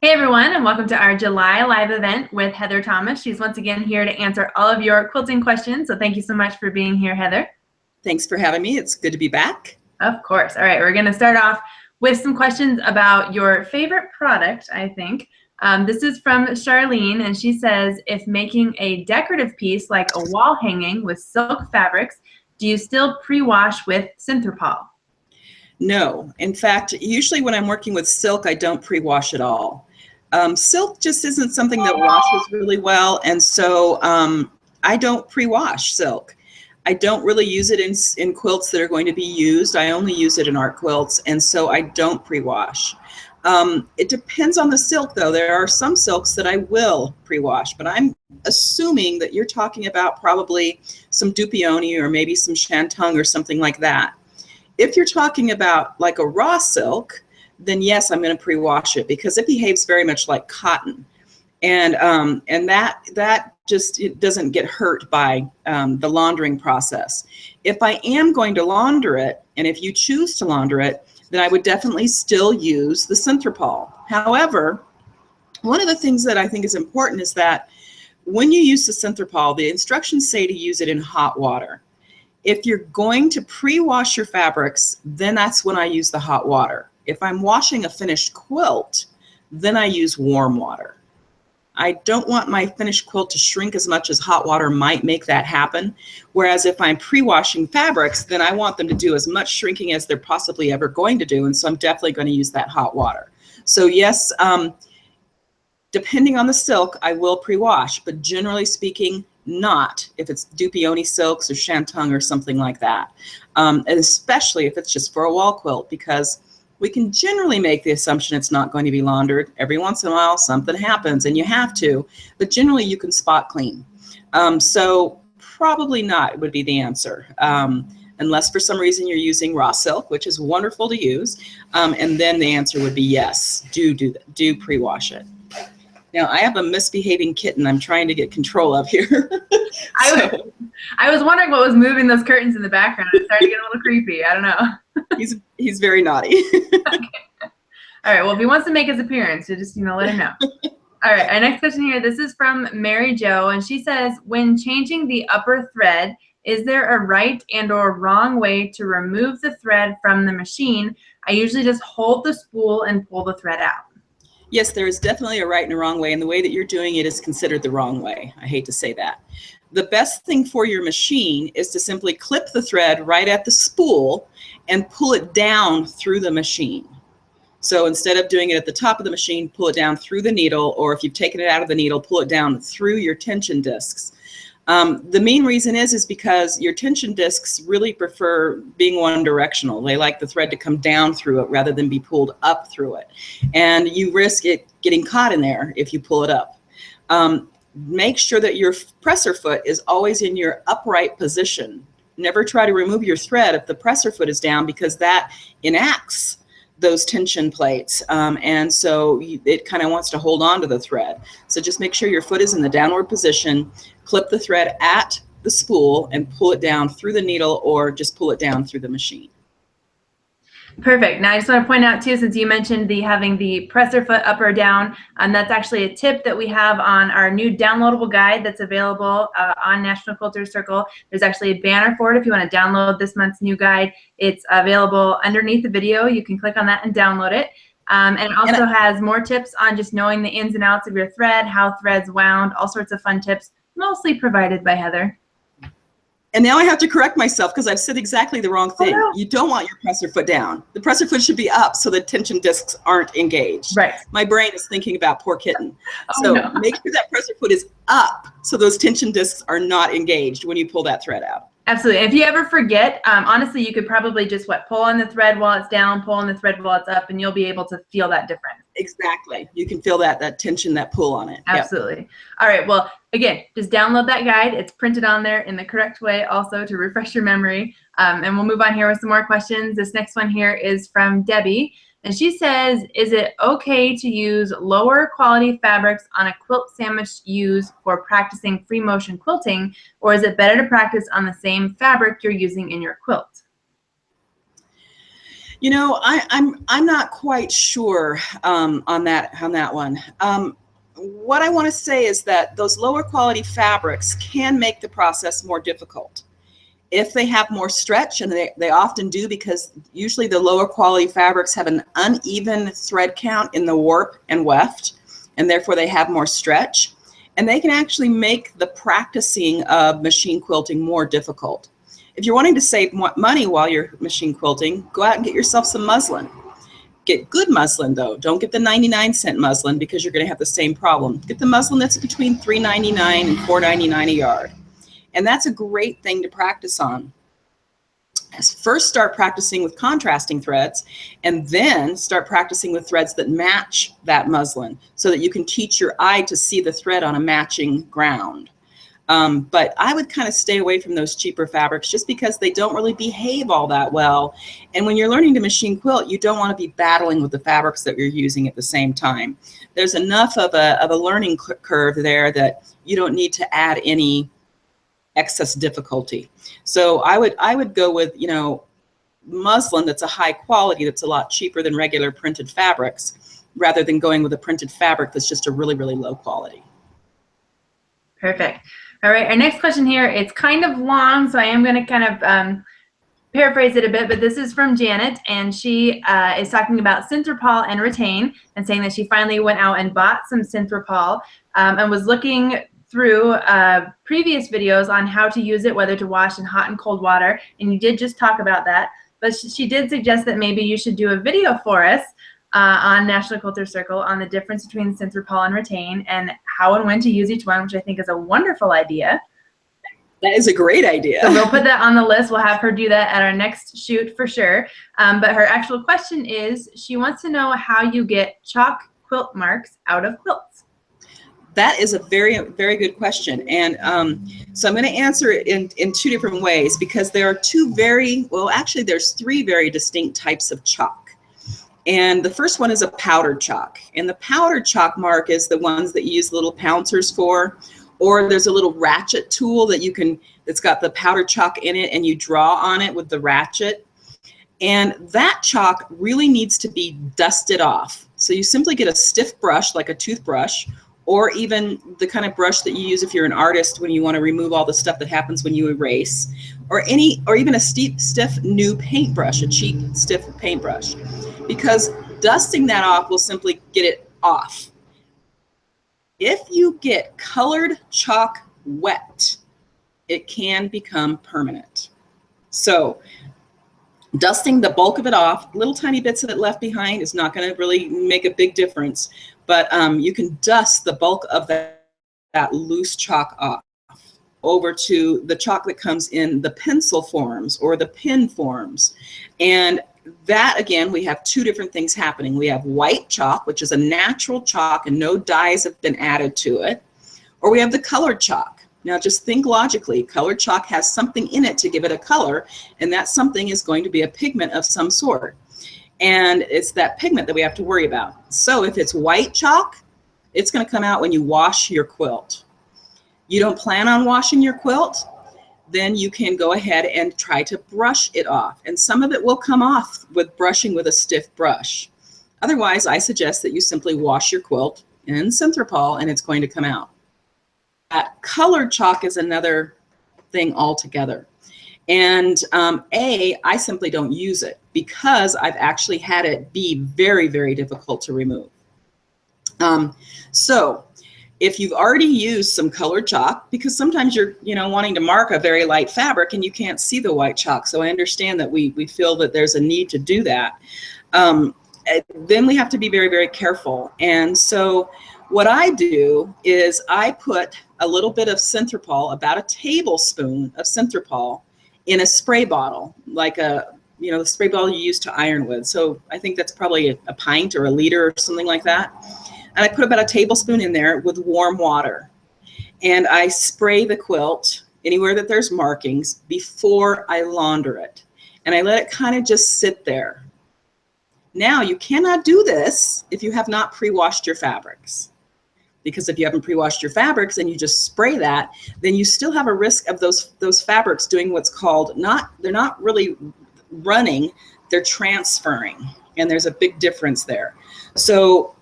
Hey everyone, and welcome to our July live event with Heather Thomas. She's once again here to answer all of your quilting questions, so thank you so much for being here, Heather. Thanks for having me. It's good to be back. Of course. All right, we're going to start off with some questions about your favorite product, I think. This is from Charlene, and she says, if making a decorative piece like a wall hanging with silk fabrics, do you still pre-wash with Synthropol? No. In fact, usually when I'm working with silk, I don't pre-wash at all. Silk just isn't something that washes really well, and so I don't pre-wash silk. I don't really use it in quilts that are going to be used. I only use it in art quilts, and so I don't pre-wash. It depends on the silk, though. There are some silks that I will pre-wash, but I'm assuming that you're talking about probably some Dupioni or maybe some Shantung or something like that. If you're talking about like a raw silk, then yes, I'm going to pre-wash it because it behaves very much like cotton, and that just it doesn't get hurt by the laundering process. If I am going to launder it, and if you choose to launder it, then I would definitely still use the Synthropol. However, one of the things that I think is important is that when you use the Synthropol, the instructions say to use it in hot water. If you're going to pre-wash your fabrics, then that's when I use the hot water. If I'm washing a finished quilt, then I use warm water. I don't want my finished quilt to shrink as much as hot water might make that happen. Whereas if I'm pre-washing fabrics, then I want them to do as much shrinking as they're possibly ever going to do. And so I'm definitely going to use that hot water. So yes, depending on the silk, I will pre-wash, but generally speaking, not if it's Dupioni silks or Shantung or something like that. And especially if it's just for a wall quilt, because we can generally make the assumption it's not going to be laundered. Every once in a while, something happens and you have to, but generally you can spot clean. So probably not would be the answer. Unless for some reason you're using raw silk, which is wonderful to use. And then the answer would be yes, do pre-wash it. Now, I have a misbehaving kitten I'm trying to get control of here. I was wondering what was moving those curtains in the background. It started to get a little creepy. I don't know. He's very naughty. Okay. All right. Well, if he wants to make his appearance, you just, let him know. All right. Our next question here, this is from Mary Jo, and she says, when changing the upper thread, is there a right and or wrong way to remove the thread from the machine? I usually just hold the spool and pull the thread out. Yes, there is definitely a right and a wrong way, and the way that you're doing it is considered the wrong way. I hate to say that. The best thing for your machine is to simply clip the thread right at the spool and pull it down through the machine. So instead of doing it at the top of the machine, pull it down through the needle, or if you've taken it out of the needle, pull it down through your tension discs. The main reason is because your tension discs really prefer being one directional. They like the thread to come down through it rather than be pulled up through it. And you risk it getting caught in there if you pull it up. Make sure that your presser foot is always in your upright position. Never try to remove your thread if the presser foot is down, because that enacts those tension plates, and so it kind of wants to hold on to the thread. So just make sure your foot is in the downward position, clip the thread at the spool and pull it down through the needle, or just pull it down through the machine. Perfect. Now I just want to point out too, since you mentioned having the presser foot up or down, that's actually a tip that we have on our new downloadable guide that's available on National Quilters Circle. There's actually a banner for it if you want to download this month's new guide. It's available underneath the video. You can click on that and download it. And it also has more tips on just knowing the ins and outs of your thread, how thread's wound, all sorts of fun tips, mostly provided by Heather. And now I have to correct myself because I've said exactly the wrong thing. Oh, no. You don't want your presser foot down. The presser foot should be up so the tension discs aren't engaged. Right. My brain is thinking about poor kitten. Oh, so no. Make sure that presser foot is up so those tension discs are not engaged when you pull that thread out. Absolutely. If you ever forget, honestly, you could probably just pull on the thread while it's down, pull on the thread while it's up, and you'll be able to feel that difference. Exactly. You can feel that tension, that pull on it. Absolutely. Yep. All right. Well, again, just download that guide. It's printed on there in the correct way also to refresh your memory. And we'll move on here with some more questions. This next one here is from Debbie. And she says, is it okay to use lower quality fabrics on a quilt sandwich used for practicing free motion quilting, or is it better to practice on the same fabric you're using in your quilt? You know, I'm not quite sure on that one. What I want to say is that those lower quality fabrics can make the process more difficult. If they have more stretch, and they often do, because usually the lower quality fabrics have an uneven thread count in the warp and weft, and therefore they have more stretch, and they can actually make the practicing of machine quilting more difficult. If you're wanting to save money while you're machine quilting, go out and get yourself some muslin. Get good muslin though. Don't get the 99-cent muslin, because you're going to have the same problem. Get the muslin that's between $3.99 and $4.99 a yard. And that's a great thing to practice on. First start practicing with contrasting threads, and then start practicing with threads that match that muslin, so that you can teach your eye to see the thread on a matching ground. But I would kind of stay away from those cheaper fabrics, just because they don't really behave all that well. And when you're learning to machine quilt, you don't want to be battling with the fabrics that you're using at the same time. There's enough of a learning curve there that you don't need to add any excess difficulty. So I would go with, you know, muslin that's a high quality, that's a lot cheaper than regular printed fabrics, rather than going with a printed fabric that's just a really, really low quality. Perfect. All right, our next question here, it's kind of long, so I am going to kind of paraphrase it a bit, but this is from Janet, and she is talking about Synthropol and Retain, and saying that she finally went out and bought some Synthropol and was looking through previous videos on how to use it, whether to wash in hot and cold water, and you did just talk about that, but she did suggest that maybe you should do a video for us on National Quilter Circle on the difference between Synthropol and Retain, and how and when to use each one, which I think is a wonderful idea. That is a great idea. So we'll put that on the list. We'll have her do that at our next shoot for sure. But her actual question is, she wants to know how you get chalk quilt marks out of quilts. That is a very, very good question. And so I'm going to answer it in two different ways, because there are there's three very distinct types of chalk. And the first one is a powdered chalk. And the powdered chalk mark is the ones that you use little pouncers for, or there's a little ratchet tool that's got the powdered chalk in it, and you draw on it with the ratchet. And that chalk really needs to be dusted off. So you simply get a stiff brush, like a toothbrush, or even the kind of brush that you use if you're an artist when you want to remove all the stuff that happens when you erase, or even a stiff new paintbrush, a cheap stiff paintbrush, because dusting that off will simply get it off. If you get colored chalk wet, it can become permanent. So dusting the bulk of it off, little tiny bits of it left behind is not going to really make a big difference, but you can dust the bulk of that loose chalk off over to the chalk that comes in the pencil forms or the pin forms. And that, again, we have two different things happening. We have white chalk, which is a natural chalk and no dyes have been added to it, or we have the colored chalk. Now just think logically, colored chalk has something in it to give it a color, and that something is going to be a pigment of some sort. And it's that pigment that we have to worry about. So if it's white chalk, it's going to come out when you wash your quilt. You don't plan on washing your quilt, then you can go ahead and try to brush it off. And some of it will come off with brushing with a stiff brush. Otherwise, I suggest that you simply wash your quilt in Synthropol and it's going to come out. That colored chalk is another thing altogether. And I simply don't use it because I've actually had it be very, very difficult to remove. So if you've already used some colored chalk, because sometimes you're wanting to mark a very light fabric and you can't see the white chalk, so I understand that we feel that there's a need to do that, then we have to be very, very careful. And so what I do is I put a little bit of Synthropol, about a tablespoon of Synthropol, in a spray bottle, like the spray bottle you use to iron with. So I think that's probably a pint or a liter or something like that. And I put about a tablespoon in there with warm water. And I spray the quilt anywhere that there's markings before I launder it. And I let it kind of just sit there. Now you cannot do this if you have not pre-washed your fabrics. Because if you haven't pre-washed your fabrics and you just spray that, then you still have a risk of those fabrics doing what's called, they're not really running, they're transferring, and there's a big difference there. So,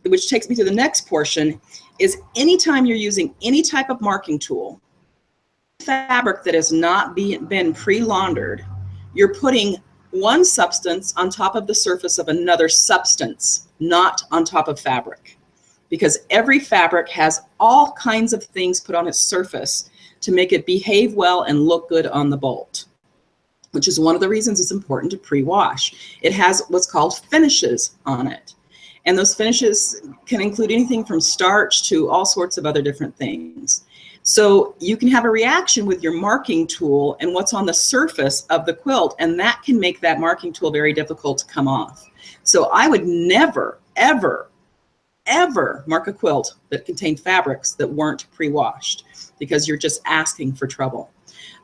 which takes me to the next portion, is anytime you're using any type of marking tool, fabric that has not been pre-laundered, you're putting one substance on top of the surface of another substance, not on top of fabric. Because every fabric has all kinds of things put on its surface to make it behave well and look good on the bolt, which is one of the reasons it's important to pre-wash. It has what's called finishes on it. And those finishes can include anything from starch to all sorts of other different things. So you can have a reaction with your marking tool and what's on the surface of the quilt, and that can make that marking tool very difficult to come off. So I would never, ever, ever mark a quilt that contained fabrics that weren't pre-washed, because you're just asking for trouble.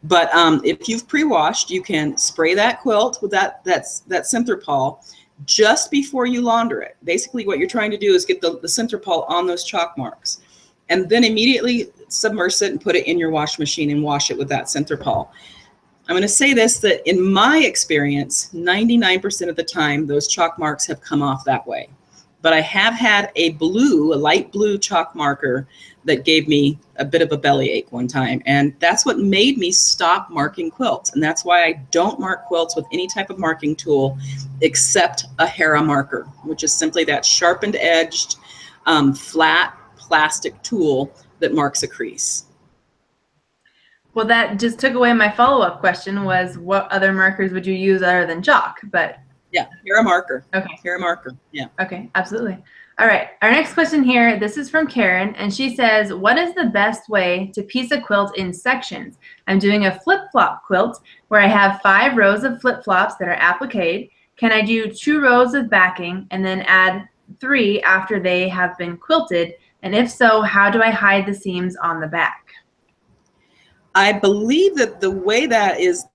But if you've pre-washed, you can spray that quilt with that Synthropol just before you launder it. Basically what you're trying to do is get the Synthropol on those chalk marks, and then immediately submerge it and put it in your wash machine and wash it with that Synthropol. I'm going to say this, that in my experience, 99% of the time, those chalk marks have come off that way. But I have had a light blue chalk marker that gave me a bit of a bellyache one time. And that's what made me stop marking quilts. And that's why I don't mark quilts with any type of marking tool except a Hera marker, which is simply that sharpened edged, flat plastic tool that marks a crease. Well, that just took away my follow-up question, was what other markers would you use other than chalk? But yeah, Hera marker. Okay. Hera marker. Yeah. Okay, absolutely. All right, our next question here, this is from Karen, and she says, what is the best way to piece a quilt in sections? I'm doing a flip-flop quilt where I have 5 rows of flip-flops that are appliqued. Can I do 2 rows of backing and then add 3 after they have been quilted? And if so, how do I hide the seams on the back? I believe that the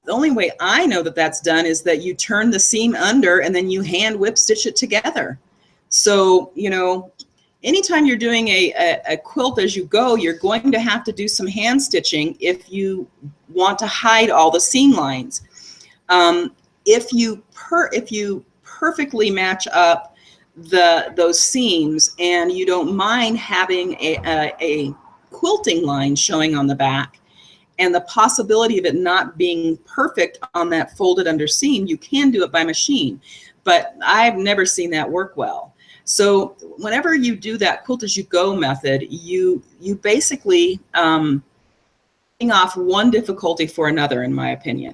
only way I know that that's done is that you turn the seam under and then you hand whip stitch it together. So, you know, anytime you're doing a quilt as you go, you're going to have to do some hand stitching if you want to hide all the seam lines. If you perfectly match up those seams and you don't mind having a quilting line showing on the back, and the possibility of it not being perfect on that folded under seam, you can do it by machine, but I've never seen that work well. So whenever you do that quilt as you go method, you basically taking off one difficulty for another, in my opinion.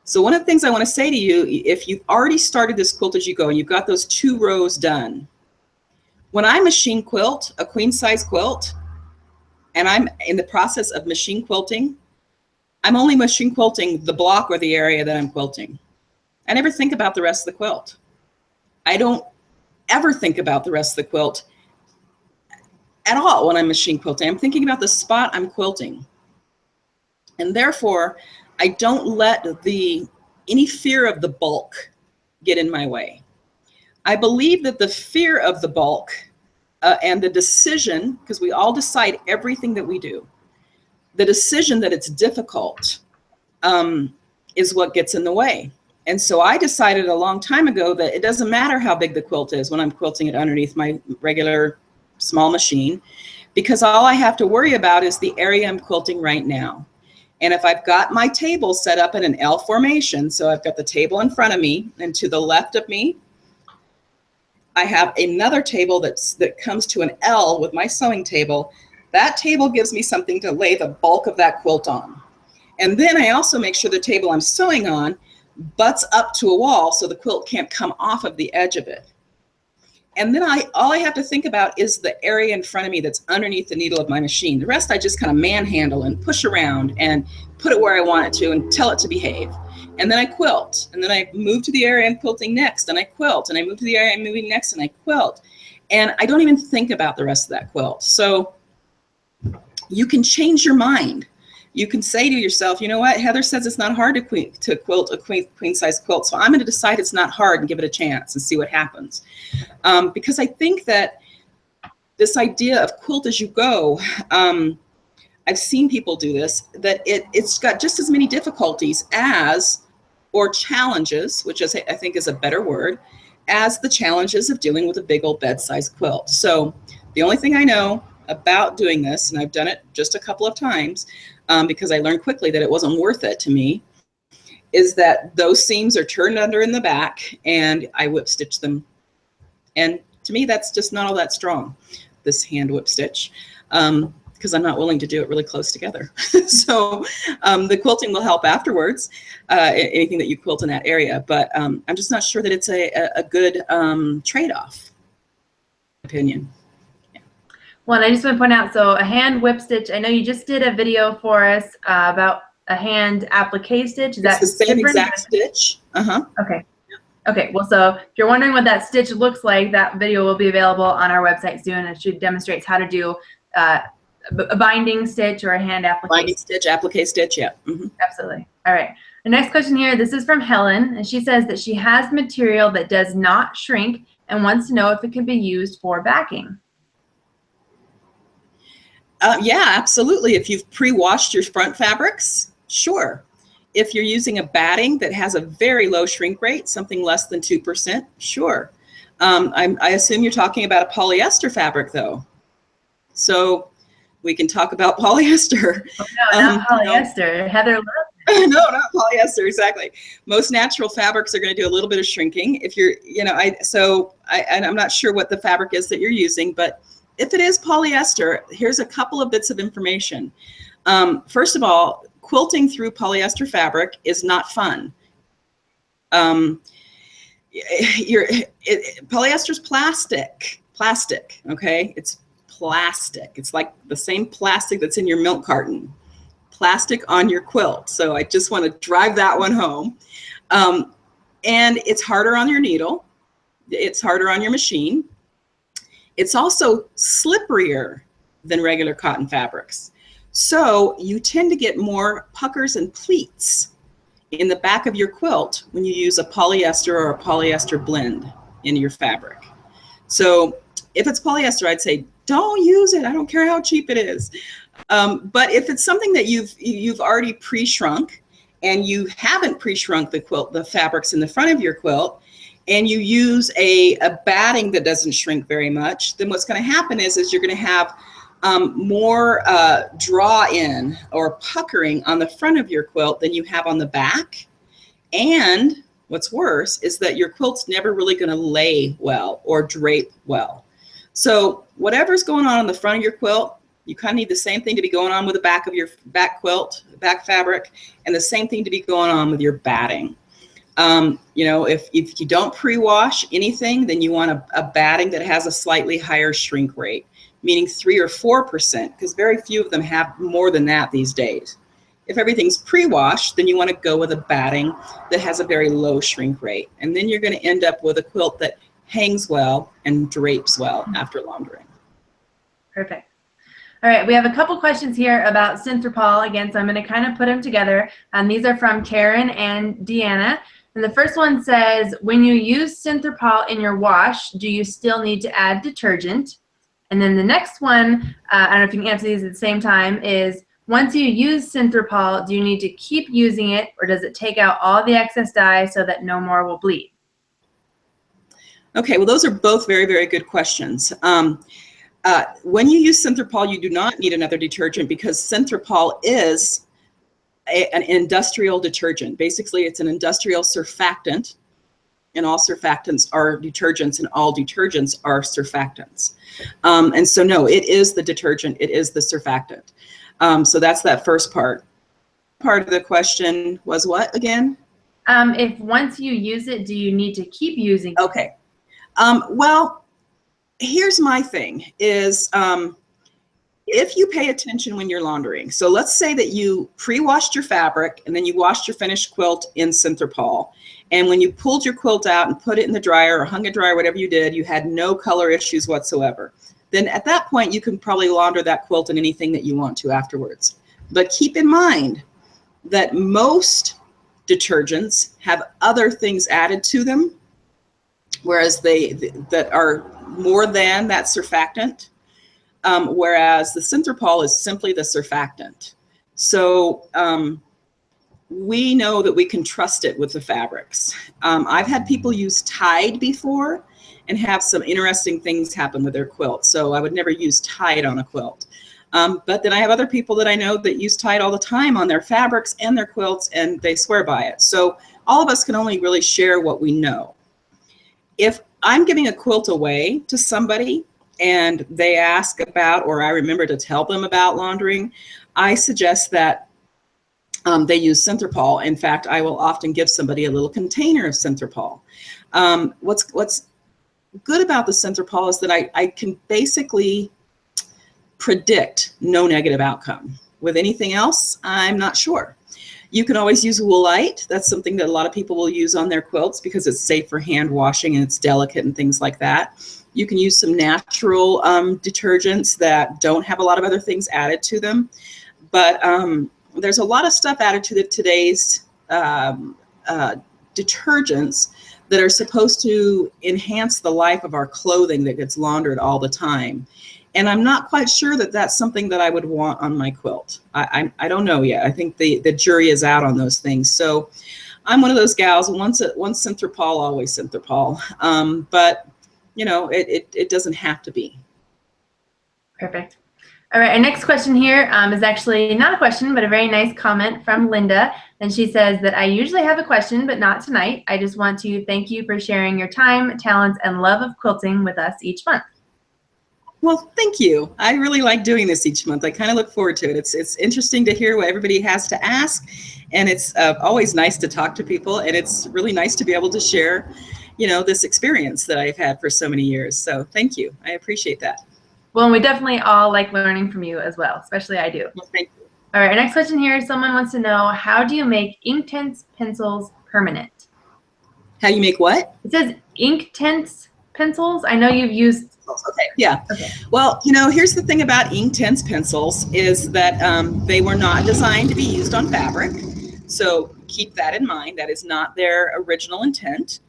So one of the things I want to say to you, if you've already started this quilt as you go and you've got those 2 rows done, when I machine quilt a queen size quilt, and I'm in the process of machine quilting, I'm only machine quilting the block or the area that I'm quilting. I never think about the rest of the quilt. I don't ever think about the rest of the quilt at all when I'm machine quilting. I'm thinking about the spot I'm quilting. And therefore, I don't let any fear of the bulk get in my way. I believe that the fear of the bulk and the decision, because we all decide everything that we do, the decision that it's difficult is what gets in the way. And so I decided a long time ago that it doesn't matter how big the quilt is when I'm quilting it underneath my regular small machine, because all I have to worry about is the area I'm quilting right now. And if I've got my table set up in an L formation, so I've got the table in front of me, and to the left of me, I have another table that comes to an L with my sewing table. That table gives me something to lay the bulk of that quilt on. And then I also make sure the table I'm sewing on butts up to a wall so the quilt can't come off of the edge of it. And then all I have to think about is the area in front of me that's underneath the needle of my machine. The rest I just kind of manhandle and push around and put it where I want it to and tell it to behave. And then I quilt, and then I move to the area I'm quilting next, and I quilt, and I move to the area I'm moving next, and I quilt. And I don't even think about the rest of that quilt. So you can change your mind. You can say to yourself, you know what, Heather says it's not hard to quilt a queen size quilt, so I'm going to decide it's not hard and give it a chance and see what happens. Because I think that this idea of quilt as you go, I've seen people do this, that it's got just as many difficulties as or challenges, which is, I think is a better word, as the challenges of dealing with a big old bed-sized quilt. So the only thing I know about doing this, and I've done it just a couple of times because I learned quickly that it wasn't worth it to me, is that those seams are turned under in the back and I whip stitch them. And to me, that's just not all that strong, this hand whip stitch, because I'm not willing to do it really close together. So the quilting will help afterwards, anything that you quilt in that area, but I'm just not sure that it's a good trade-off, opinion. Well, and I just want to point out, so a hand whip stitch, I know you just did a video for us about a hand applique stitch. Is that it's the same different? exact stitch. Okay. Okay, well, so if you're wondering what that stitch looks like, that video will be available on our website soon. It demonstrates how to do a binding stitch or a hand applique. Binding stitch, applique stitch, yeah. Absolutely. All right. The next question here, this is from Helen, and she says that she has material that does not shrink and wants to know if it can be used for backing. Yeah, absolutely. If you've pre-washed your front fabrics, sure. If you're using a batting that has a very low shrink rate, something less than 2%, sure. I assume you're talking about a polyester fabric, though. So we can talk about polyester. Oh, no, not polyester. Heather loves it. No, not polyester, exactly. Most natural fabrics are going to do a little bit of shrinking. If you're, and I'm not sure what the fabric is that you're using, but if it is polyester, here's a couple of bits of information. First of all, quilting through polyester fabric is not fun. Polyester's plastic, okay? It's plastic. It's like the same plastic that's in your milk carton. Plastic on your quilt. So I just want to drive that one home. And it's harder on your needle. It's harder on your machine. It's also slipperier than regular cotton fabrics. So you tend to get more puckers and pleats in the back of your quilt when you use a polyester or a polyester blend in your fabric. So if it's polyester, I'd say don't use it. I don't care how cheap it is. But if it's something that you've already pre-shrunk and you haven't pre-shrunk the fabrics in the front of your quilt, and you use a batting that doesn't shrink very much, then what's going to happen is you're going to have more draw in or puckering on the front of your quilt than you have on the back. And what's worse is that your quilt's never really going to lay well or drape well. So whatever's going on the front of your quilt, you kind of need the same thing to be going on with the back of your back quilt, back fabric, and the same thing to be going on with your batting. If you don't pre-wash anything, then you want a batting that has a slightly higher shrink rate, meaning 3 or 4%, because very few of them have more than that these days. If everything's pre-washed, then you want to go with a batting that has a very low shrink rate. And then you're going to end up with a quilt that hangs well and drapes well after laundering. Perfect. All right, we have a couple questions here about Synthropol again, so I'm going to kind of put them together. These are from Karen and Deanna. And the first one says, when you use Synthropol in your wash, do you still need to add detergent? And then the next one, I don't know if you can answer these at the same time, is once you use Synthropol, do you need to keep using it, or does it take out all the excess dye so that no more will bleed? Okay, well, those are both very, very good questions. When you use Synthropol, you do not need another detergent because Synthropol is an industrial detergent. Basically, it's an industrial surfactant, and all surfactants are detergents, and all detergents are surfactants. And so, no, it is the detergent. It is the surfactant. So that's that first part. Part of the question was what again? If once you use it, do you need to keep using it? Okay. Well, here's my thing is, if you pay attention when you're laundering, so let's say that you pre-washed your fabric and then you washed your finished quilt in Synthropol, and when you pulled your quilt out and put it in the dryer or hung it dry, whatever you did, you had no color issues whatsoever. Then at that point, you can probably launder that quilt in anything that you want to afterwards. But keep in mind that most detergents have other things added to them, whereas that are more than that surfactant. Whereas the Synthropol is simply the surfactant. So we know that we can trust it with the fabrics. I've had people use Tide before and have some interesting things happen with their quilt. So I would never use Tide on a quilt. But then I have other people that I know that use Tide all the time on their fabrics and their quilts, and they swear by it. So all of us can only really share what we know. If I'm giving a quilt away to somebody and they ask about, or I remember to tell them about laundering, I suggest that they use Synthropol. In fact, I will often give somebody a little container of Synthropol. What's good about the Synthropol is that I can basically predict no negative outcome. With anything else, I'm not sure. You can always use Woolite. That's something that a lot of people will use on their quilts because it's safe for hand washing and it's delicate and things like that. You can use some natural detergents that don't have a lot of other things added to them. But there's a lot of stuff added to today's detergents that are supposed to enhance the life of our clothing that gets laundered all the time. And I'm not quite sure that that's something that I would want on my quilt. I don't know yet. I think the jury is out on those things. So I'm one of those gals, once Synthropol, always Synthropol. But you know, it doesn't have to be. Perfect. All right, our next question here is actually not a question, but a very nice comment from Linda. And she says that I usually have a question, but not tonight. I just want to thank you for sharing your time, talents, and love of quilting with us each month. Well, thank you. I really like doing this each month. I kind of look forward to it. It's interesting to hear what everybody has to ask. And it's always nice to talk to people. And it's really nice to be able to share, you know, this experience that I've had for so many years. So thank you. I appreciate that. Well, and we definitely all like learning from you as well, especially I do. Well, thank you. All right, our next question here, someone wants to know, how do you make inktense pencils permanent? How you make what? It says inktense pencils. I know you've used. Okay, yeah. Okay. Well, you know, here's the thing about inktense pencils is that they were not designed to be used on fabric. So keep that in mind. That is not their original intent.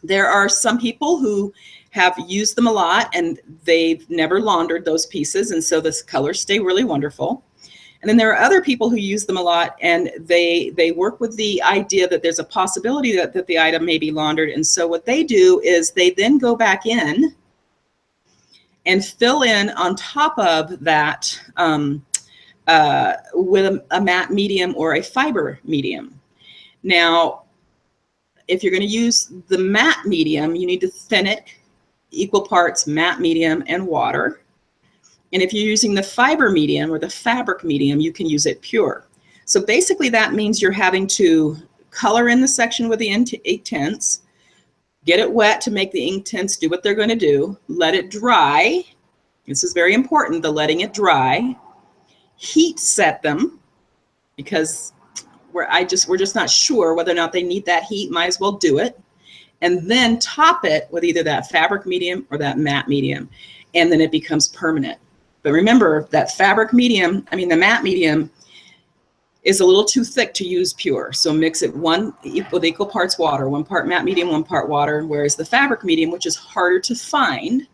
There are some people who have used them a lot and they've never laundered those pieces, and so the colors stay really wonderful. And then there are other people who use them a lot and they work with the idea that there's a possibility that the item may be laundered. And so what they do is they then go back in and fill in on top of that with a matte medium or a fiber medium. Now, if you're going to use the matte medium, you need to thin it equal parts matte medium and water. And if you're using the fiber medium or the fabric medium, you can use it pure. So basically that means you're having to color in the section with the inktense, get it wet to make the inktense do what they're going to do, let it dry. This is very important, the letting it dry. Heat set them because we're just not sure whether or not they need that heat, might as well do it. And then top it with either that fabric medium or that matte medium, and then it becomes permanent. But remember that fabric medium, the matte medium is a little too thick to use pure. So mix it with equal parts water, 1 part matte medium, 1 part water, whereas the fabric medium, which is harder to find,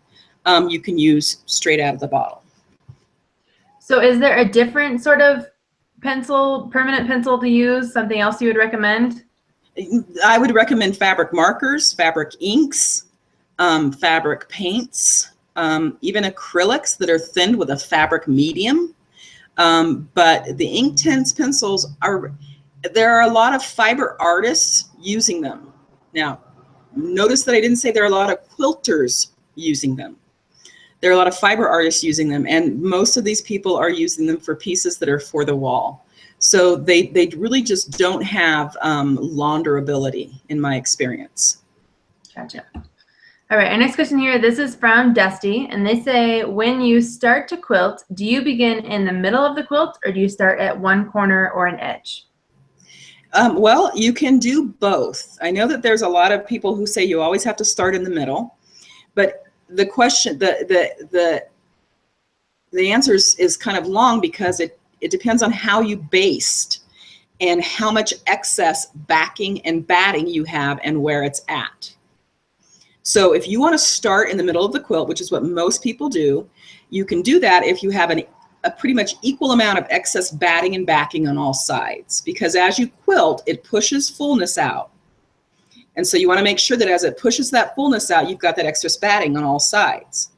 you can use straight out of the bottle. So is there a different sort of pencil, permanent pencil to use? Something else you would recommend? I would recommend fabric markers, fabric inks, fabric paints, even acrylics that are thinned with a fabric medium. But the inktense pencils there are a lot of fiber artists using them. Now, notice that I didn't say there are a lot of quilters using them. There are a lot of fiber artists using them, and most of these people are using them for pieces that are for the wall. So they really just don't have launderability in my experience. Gotcha. All right, our next question here, this is from Dusty, and they say, when you start to quilt, do you begin in the middle of the quilt or do you start at one corner or an edge? Well, you can do both. I know that there's a lot of people who say you always have to start in the middle, but the question, the answer is kind of long because it depends on how you baste and how much excess backing and batting you have and where it's at. So if you want to start in the middle of the quilt, which is what most people do, you can do that if you have a pretty much equal amount of excess batting and backing on all sides, because as you quilt, it pushes fullness out. And so you want to make sure that as it pushes that fullness out, you've got that excess batting on all sides.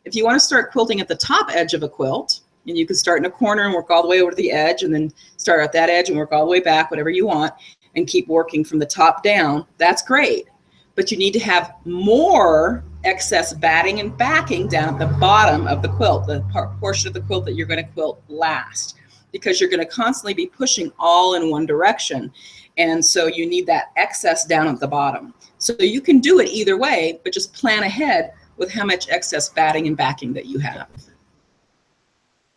If you want to start quilting at the top edge of a quilt, and you can start in a corner and work all the way over to the edge, and then start at that edge and work all the way back, whatever you want, and keep working from the top down, that's great. But you need to have more excess batting and backing down at the bottom of the quilt, the portion of the quilt that you're going to quilt last, because you're going to constantly be pushing all in one direction. And so you need that excess down at the bottom. So you can do it either way, but just plan ahead with how much excess batting and backing that you have.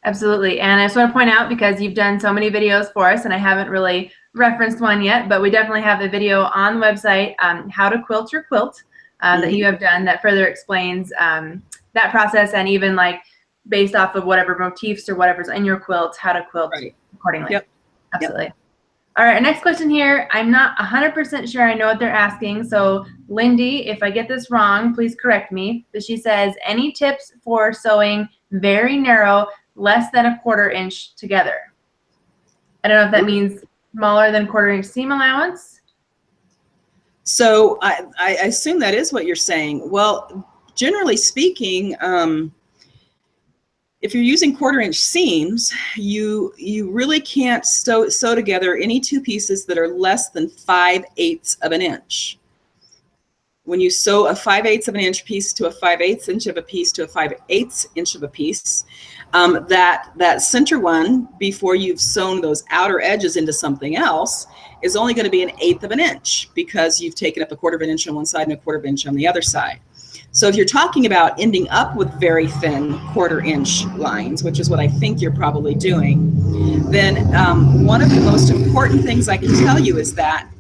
Absolutely. And I just want to point out, because you've done so many videos for us, and I haven't really referenced one yet, but we definitely have a video on the website, how to quilt your quilt, that you have done, that further explains that process, and even like based off of whatever motifs or whatever's in your quilt, how to quilt accordingly. Yep. Absolutely. Yep. All right, our next question here, I'm not 100% sure I know what they're asking, so Lindy, if I get this wrong, please correct me, but she says, any tips for sewing very narrow, less than a 1/4 inch together? I don't know if that means smaller than 1/4 inch seam allowance. So I assume that is what you're saying. Well, generally speaking, if you're using 1/4 inch seams, you really can't sew together any two pieces that are less than 5/8 of an inch. When you sew a 5/8 of an inch piece to a 5/8 inch of a piece to a 5/8 inch of a piece, that center one, before you've sewn those outer edges into something else, is only going to be 1/8 of an inch, because you've taken up a 1/4 of an inch on one side and a 1/4 of an inch on the other side. So if you're talking about ending up with very thin 1/4 inch lines, which is what I think you're probably doing, then one of the most important things I can tell you is that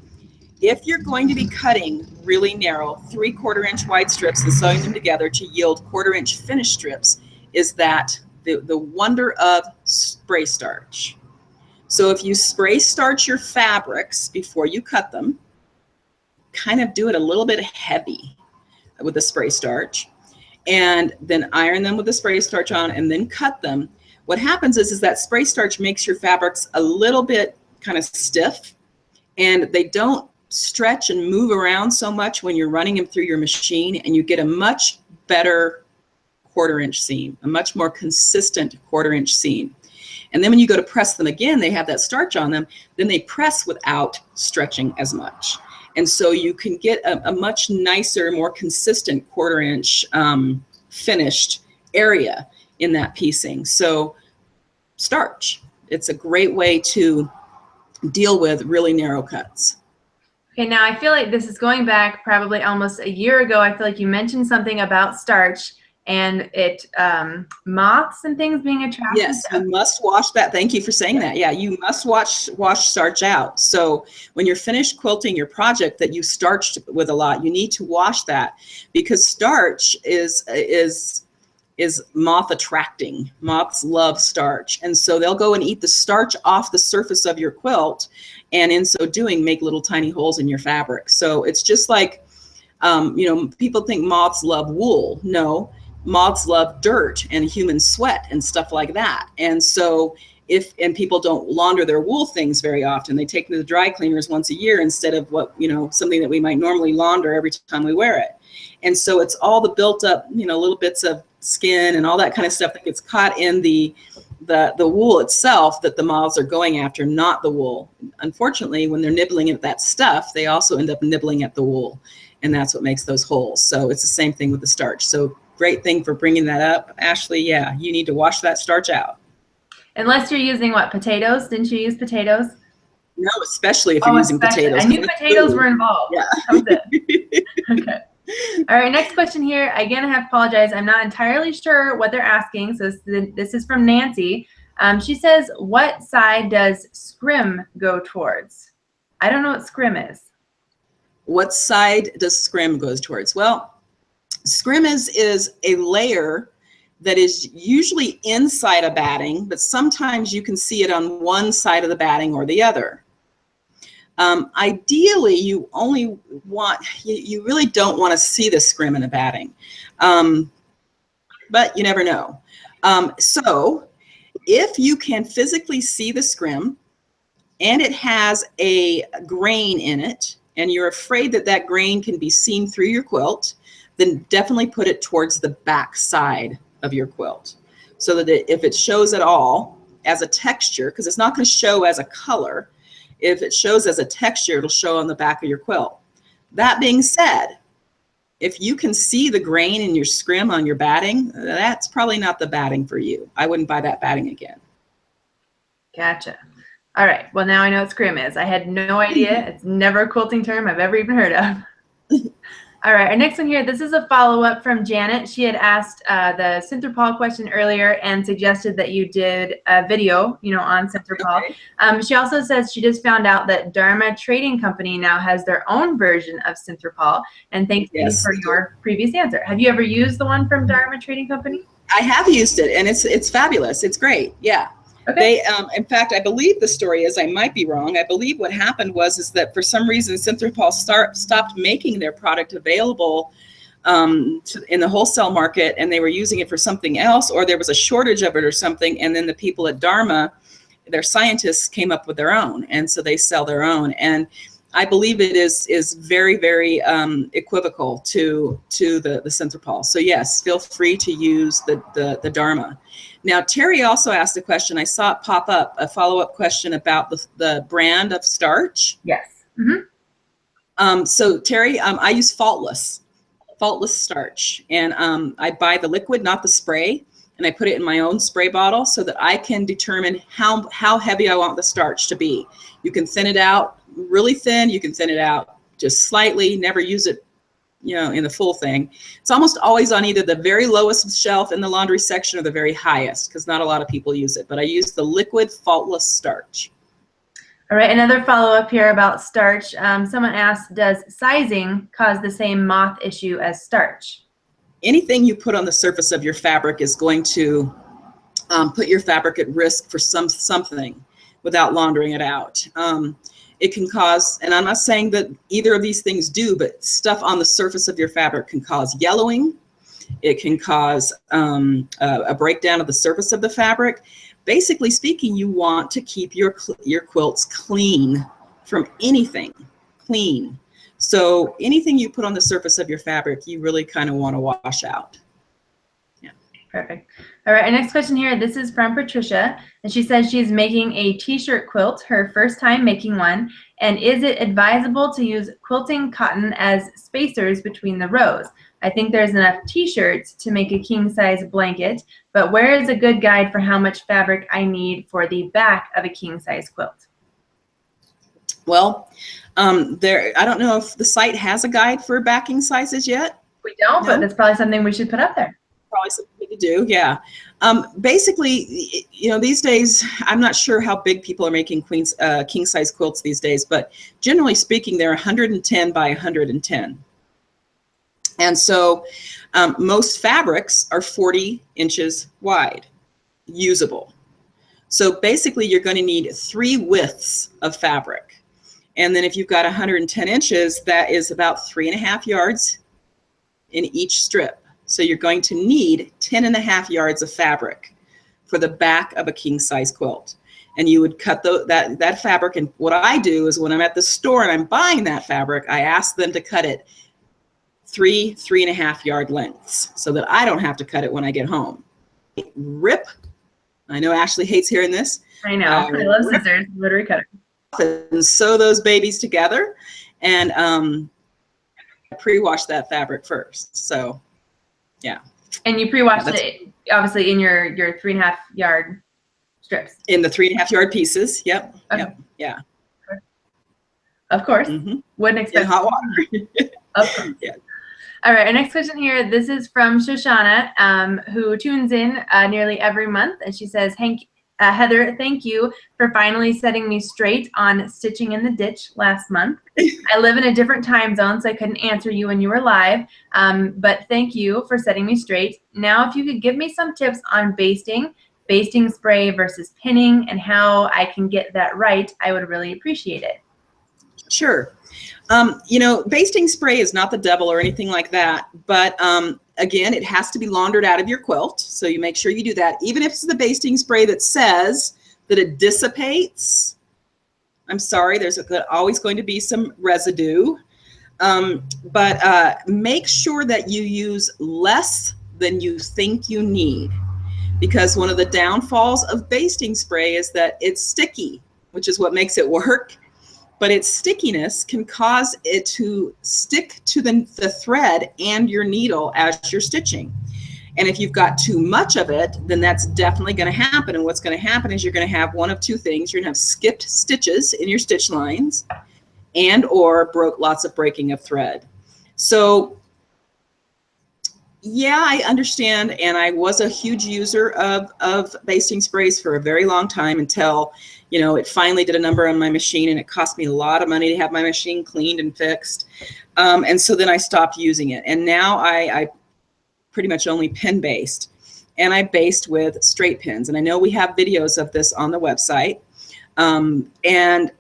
if you're going to be cutting really narrow 3/4 inch wide strips and sewing them together to yield 1/4 inch finished strips, is that the wonder of spray starch. So if you spray starch your fabrics before you cut them, kind of do it a little bit heavy with the spray starch, and then iron them with the spray starch on, and then cut them. What happens is that spray starch makes your fabrics a little bit kind of stiff, and they don't stretch and move around so much when you're running them through your machine, and you get a much better 1/4 inch seam, a much more consistent 1/4 inch seam. And then when you go to press them again, they have that starch on them, then they press without stretching as much. And so you can get a much nicer, more consistent 1/4 inch finished area in that piecing. So starch, it's a great way to deal with really narrow cuts. Okay, now I feel like this is going back probably almost a year ago. I feel like you mentioned something about starch and it moths and things being attracted. Yes, you must wash that. Thank you for saying that. Yeah, you must wash starch out. So when you're finished quilting your project that you starched with a lot, you need to wash that, because starch is moth attracting. Moths love starch, and so they'll go and eat the starch off the surface of your quilt, and in so doing make little tiny holes in your fabric. So it's just like, people think moths love wool. No, moths love dirt and human sweat and stuff like that. And so and people don't launder their wool things very often. They take them to the dry cleaners once a year instead of something that we might normally launder every time we wear it. And so it's all the built up, little bits of skin and all that kind of stuff that gets caught in the wool itself that the moths are going after, not the wool. Unfortunately, when they're nibbling at that stuff, they also end up nibbling at the wool, and that's what makes those holes. So it's the same thing with the starch. So great thing for bringing that up, Ashley. Yeah, you need to wash that starch out. Unless you're using what, potatoes? Didn't you use potatoes? No, especially if you're using potatoes. I knew potatoes were involved. Yeah. That was it. Okay. All right, next question here. Again, I have to apologize. I'm not entirely sure what they're asking. So this is from Nancy. She says, what side does scrim go towards? I don't know what scrim is. What side does scrim goes towards? Well, scrim is a layer that is usually inside a batting, but sometimes you can see it on one side of the batting or the other. Ideally, you really don't want to see the scrim in a batting, but you never know. So If you can physically see the scrim and it has a grain in it, and you're afraid that that grain can be seen through your quilt, then definitely put it towards the back side of your quilt, so that if it shows at all as a texture, because it's not going to show as a color, if it shows as a texture, it'll show on the back of your quilt. That being said, if you can see the grain in your scrim on your batting, that's probably not the batting for you. I wouldn't buy that batting again. Gotcha. All right. Well, now I know what scrim is. I had no idea. It's never a quilting term I've ever even heard of. All right. Our next one here, this is a follow-up from Janet. She had asked the center pawl question earlier and suggested that you did a video, on center pawl. Okay. She also says she just found out that Dharma Trading Company now has their own version of center pawl. And thanks you for your previous answer. Have you ever used the one from Dharma Trading Company? I have used it, and it's fabulous. It's great. Yeah. Okay. They, in fact, I believe the story is, I might be wrong, I believe what happened was that for some reason Synthropol stopped making their product available in the wholesale market, and they were using it for something else, or there was a shortage of it or something, and then the people at Dharma, their scientists, came up with their own, and so they sell their own. And I believe it is very, very equivocal to the Synthropol. So yes, feel free to use the Dharma. Now, Terry also asked a question. I saw it pop up, a follow-up question about the brand of starch. Yes. Mm-hmm. So Terry, I use faultless starch, and I buy the liquid, not the spray, and I put it in my own spray bottle so that I can determine how heavy I want the starch to be. You can thin it out really thin, you can thin it out just slightly, never use it in the full thing. It's almost always on either the very lowest shelf in the laundry section or the very highest, because not a lot of people use it, but I use the liquid faultless starch. All right, another follow-up here about starch. Someone asked, does sizing cause the same moth issue as starch? Anything you put on the surface of your fabric is going to put your fabric at risk for something without laundering it out. It can cause, and I'm not saying that either of these things do, but stuff on the surface of your fabric can cause yellowing. It can cause a breakdown of the surface of the fabric. Basically speaking, you want to keep your quilts clean from anything, clean. So anything you put on the surface of your fabric, you really kind of want to wash out. Yeah. Perfect. All right, our next question here, this is from Patricia, and she says she's making a t-shirt quilt, her first time making one, and is it advisable to use quilting cotton as spacers between the rows? I think there's enough t-shirts to make a king-size blanket, but where is a good guide for how much fabric I need for the back of a king-size quilt? Well, I don't know if the site has a guide for backing sizes yet. We don't, but that's probably something we should put up there. Probably something to do, yeah. Basically, these days, I'm not sure how big people are making king size quilts these days, but generally speaking, they're 110 by 110. And so most fabrics are 40 inches wide, usable. So basically, you're going to need 3 widths of fabric. And then if you've got 110 inches, that is about 3.5 yards in each strip. So you're going to need 10.5 yards of fabric for the back of a king size quilt. And you would cut that fabric. And what I do is when I'm at the store and I'm buying that fabric, I ask them to cut it 3.5 yard lengths so that I don't have to cut it when I get home. Rip. I know Ashley hates hearing this. I know. I love scissors, literary cutter. And sew those babies together, and pre-wash that fabric first. So, yeah. And you pre-washed it, obviously, in your 3.5 yard strips. In the 3.5 yard pieces. Yep. Okay. Yep. Yeah. Of course. Mm-hmm. Wouldn't expect in hot water. Of course. Yeah. All right, our next question here, this is from Shoshana, who tunes in nearly every month, and she says, Heather, thank you for finally setting me straight on stitching in the ditch last month. I live in a different time zone, so I couldn't answer you when you were live, but thank you for setting me straight. Now, if you could give me some tips on basting spray versus pinning, and how I can get that right, I would really appreciate it. Sure. Basting spray is not the devil or anything like that, but Again, it has to be laundered out of your quilt. So you make sure you do that. Even if it's the basting spray that says that it dissipates, I'm sorry, there's always going to be some residue. But make sure that you use less than you think you need, because one of the downfalls of basting spray is that it's sticky, which is what makes it work. But its stickiness can cause it to stick to the thread and your needle as you're stitching. And if you've got too much of it, then that's definitely going to happen. And what's going to happen is you're going to have one of two things. You're going to have skipped stitches in your stitch lines, and or lots of breaking of thread. So yeah, I understand. And I was a huge user of basting sprays for a very long time, until, you know, it finally did a number on my machine, and it cost me a lot of money to have my machine cleaned and fixed. And so then I stopped using it. And now I pretty much only pin based, and I baste with straight pins. And I know we have videos of this on the website. And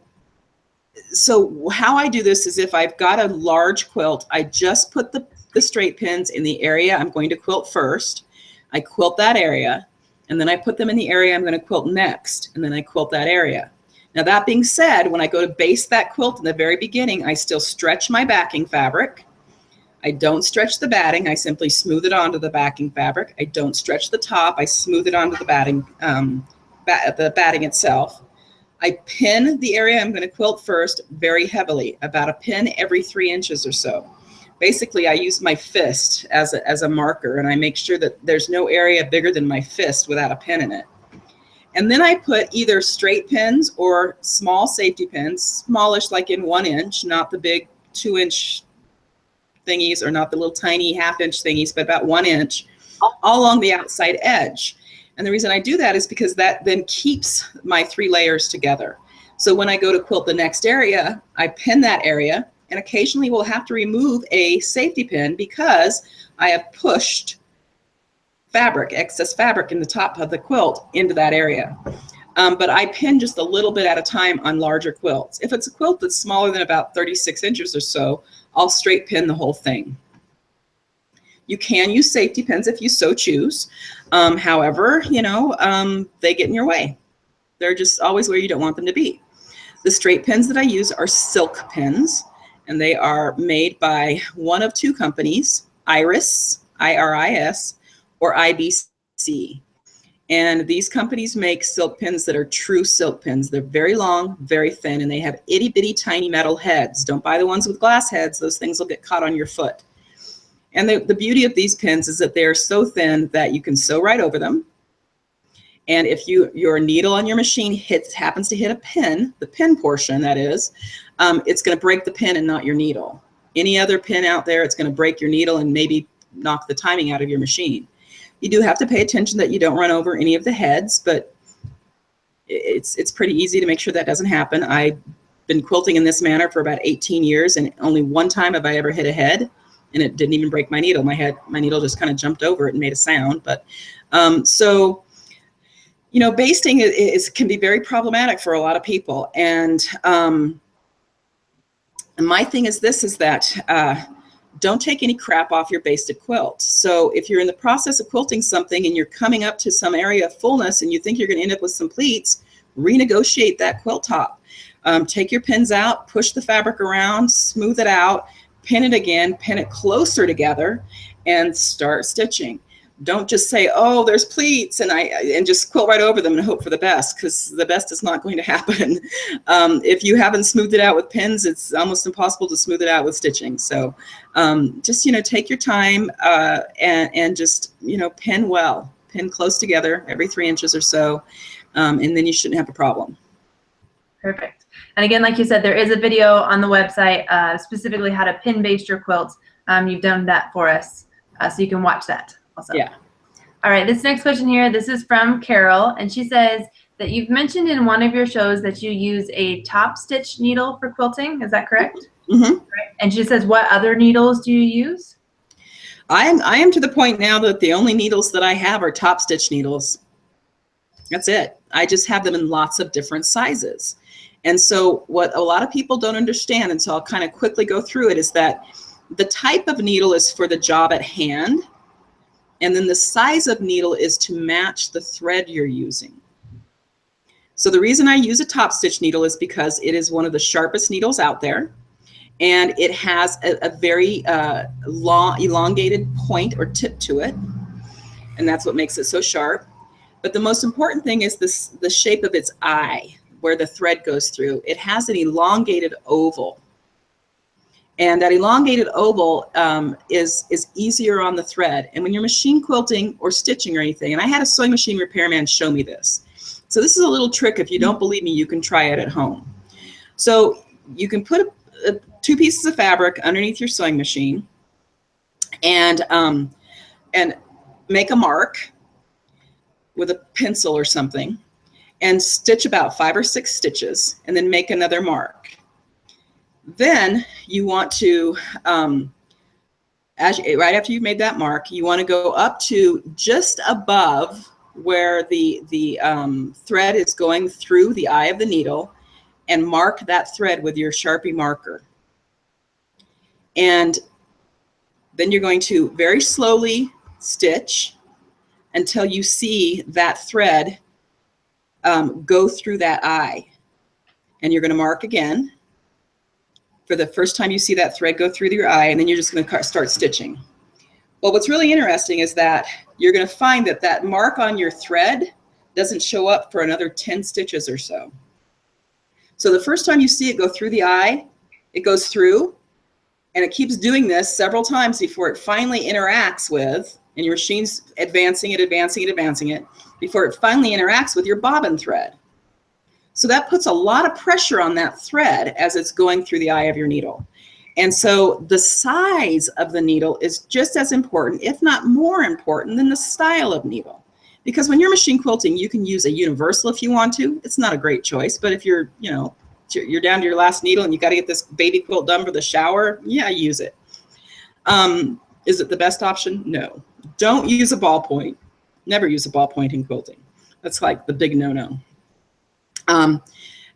so how I do this is, if I've got a large quilt, I just put the straight pins in the area I'm going to quilt first. I quilt that area, and then I put them in the area I'm going to quilt next, and then I quilt that area. Now, that being said, when I go to baste that quilt in the very beginning, I still stretch my backing fabric. I don't stretch the batting. I simply smooth it onto the backing fabric. I don't stretch the top. I smooth it onto the batting, the batting itself. I pin the area I'm going to quilt first very heavily, about a pin every 3 inches or so. Basically, I use my fist as a marker, and I make sure that there's no area bigger than my fist without a pin in it. And then I put either straight pins or small safety pins, smallish, like in 1 inch, not the big 2-inch thingies, or not the little tiny 1/2 inch thingies, but about 1 inch, all along the outside edge. And the reason I do that is because that then keeps my 3 layers together. So when I go to quilt the next area, I pin that area, and occasionally we'll have to remove a safety pin because I have pushed fabric, excess fabric in the top of the quilt into that area. But I pin just a little bit at a time on larger quilts. If it's a quilt that's smaller than about 36 inches or so, I'll straight pin the whole thing. You can use safety pins if you so choose. However, you know, they get in your way. They're just always where you don't want them to be. The straight pins that I use are silk pins, and they are made by one of 2 companies, Iris, I-R-I-S, or IBC. And these companies make silk pins that are true silk pins. They're very long, very thin, and they have itty bitty tiny metal heads. Don't buy the ones with glass heads. Those things will get caught on your foot. And the beauty of these pins is that they are so thin that you can sew right over them. And if your needle on your machine happens to hit a pin, the pin portion that is, it's going to break the pin and not your needle. Any other pin out there, it's going to break your needle and maybe knock the timing out of your machine. You do have to pay attention that you don't run over any of the heads, but it's pretty easy to make sure that doesn't happen. I've been quilting in this manner for about 18 years, and only one time have I ever hit a head, and it didn't even break my needle. My needle just kind of jumped over it and made a sound. But so, you know, basting can be very problematic for a lot of people. And my thing is this, is that don't take any crap off your basted quilt. So if you're in the process of quilting something and you're coming up to some area of fullness and you think you're going to end up with some pleats, renegotiate that quilt top. Take your pins out, push the fabric around, smooth it out, pin it again, pin it closer together, and start stitching. Don't just say, oh, there's pleats, and just quilt right over them and hope for the best, because the best is not going to happen. If you haven't smoothed it out with pins, it's almost impossible to smooth it out with stitching. So just, you know, take your time and just, you know, pin well, pin close together every 3 inches or so, and then you shouldn't have a problem. Perfect. And again, like you said, there is a video on the website specifically how to pin baste your quilts. You've done that for us, so you can watch that also. Yeah. All right, this next question here, this is from Carol, and she says that you've mentioned in one of your shows that you use a top stitch needle for quilting. Is that correct? Mm-hmm. Right. And she says, what other needles do you use? I am to the point now that the only needles that I have are top stitch needles. That's it. I just have them in lots of different sizes. And so what a lot of people don't understand, and so I'll kind of quickly go through it, is that the type of needle is for the job at hand. And then the size of needle is to match the thread you're using. So the reason I use a top stitch needle is because it is one of the sharpest needles out there. And it has a very long, elongated point or tip to it. And that's what makes it so sharp. But the most important thing is the shape of its eye, where the thread goes through. It has an elongated oval. And that elongated oval is easier on the thread. And when you're machine quilting or stitching or anything, and I had a sewing machine repairman show me this. So this is a little trick. If you don't believe me, you can try it at home. So you can put two pieces of fabric underneath your sewing machine and make a mark with a pencil or something and stitch about 5 or 6 stitches and then make another mark. Then you want to, right after you've made that mark, you want to go up to just above where the thread is going through the eye of the needle and mark that thread with your Sharpie marker. And then you're going to very slowly stitch until you see that thread go through that eye. And you're going to mark again for the first time you see that thread go through your eye, and then you're just going to start stitching. Well, what's really interesting is that you're going to find that that mark on your thread doesn't show up for another 10 stitches or so. So the first time you see it go through the eye, it goes through, and it keeps doing this several times before it finally interacts with, and your machine's advancing it, before it finally interacts with your bobbin thread. So that puts a lot of pressure on that thread as it's going through the eye of your needle. And so the size of the needle is just as important, if not more important, than the style of needle. Because when you're machine quilting, you can use a universal if you want to. It's not a great choice, but if you're, you know, you're down to your last needle and you got to get this baby quilt done for the shower, yeah, use it. Is it the best option? No. Don't use a ballpoint. Never use a ballpoint in quilting. That's like the big no-no.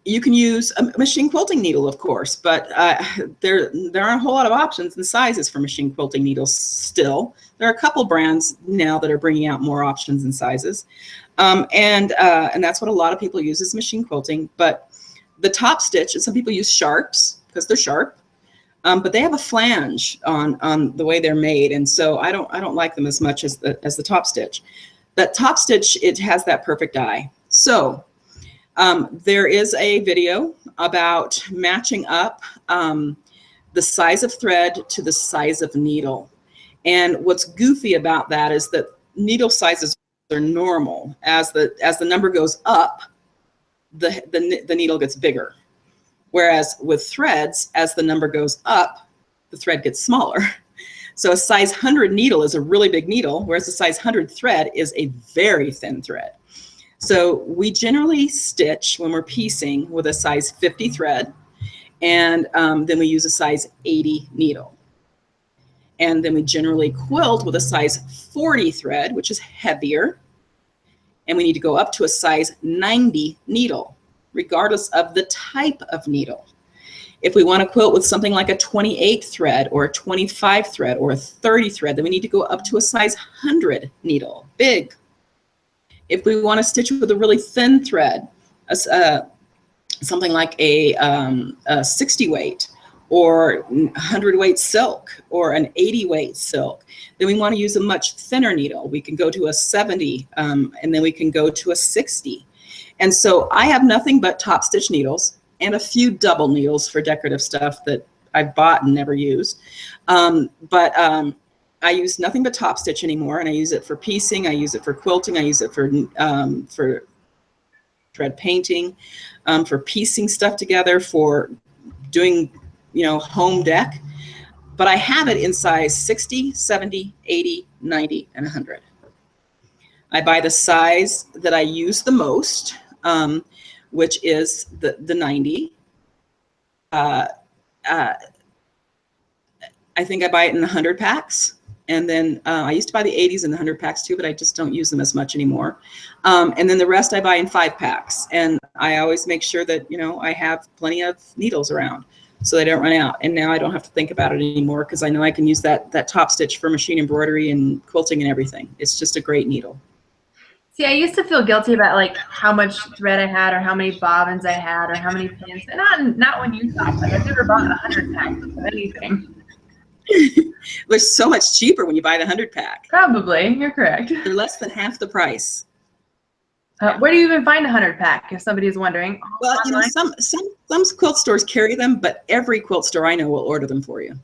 You can use a machine quilting needle, of course, but there aren't a whole lot of options and sizes for machine quilting needles still. There are a couple brands now that are bringing out more options and sizes. And that's what a lot of people use is machine quilting. But the top stitch, and some people use sharps because they're sharp, but they have a flange on the way they're made. And so I don't like them as much as the top stitch. That top stitch, it has that perfect eye. So there is a video about matching up the size of thread to the size of needle. And what's goofy about that is that needle sizes are normal. As the number goes up, the needle gets bigger. Whereas with threads, as the number goes up, the thread gets smaller. So a size 100 needle is a really big needle, whereas a size 100 thread is a very thin thread. So we generally stitch when we're piecing with a size 50 thread, and then we use a size 80 needle. And then we generally quilt with a size 40 thread, which is heavier, and we need to go up to a size 90 needle, regardless of the type of needle. If we want to quilt with something like a 28 thread or a 25 thread or a 30 thread, then we need to go up to a size 100 needle, big. If we want to stitch with a really thin thread, something like a 60 weight or 100 weight silk or an 80 weight silk, then we want to use a much thinner needle. We can go to a 70 and then we can go to a 60. And so I have nothing but top stitch needles and a few double needles for decorative stuff that I bought and never used. I use nothing but top stitch anymore, and I use it for piecing, I use it for quilting, I use it for thread painting, for piecing stuff together, for doing, you know, home deck. But I have it in size 60, 70, 80, 90, and 100. I buy the size that I use the most, which is the 90. I think I buy it in 100 packs. And then I used to buy the 80s and the 100 packs too, but I just don't use them as much anymore. And then the rest I buy in 5 packs. And I always make sure that, you know, I have plenty of needles around. so they don't run out. And now I don't have to think about it anymore because I know I can use that top stitch for machine embroidery and quilting and everything. It's just a great needle. See, I used to feel guilty about like how much thread I had or how many bobbins I had or how many pins. And not when you thought. Like I've never bought 100 packs of anything. They're so much cheaper when you buy the 100 pack. Probably, you're correct. They're less than half the price. Where do you even find a 100 pack? If somebody's wondering. Well, you know, some quilt stores carry them, but every quilt store I know will order them for you.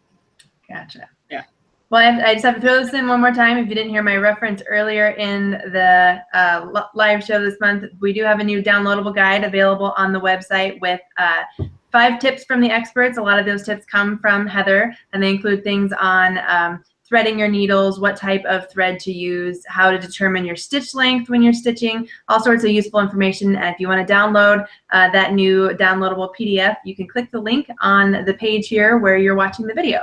Gotcha. Yeah. Well, I just have to throw this in one more time. If you didn't hear my reference earlier in the live show this month, we do have a new downloadable guide available on the website with 5 tips from the experts. A lot of those tips come from Heather, and they include things on threading your needles, what type of thread to use, how to determine your stitch length when you're stitching, all sorts of useful information. And if you want to download that new downloadable PDF, you can click the link on the page here where you're watching the video.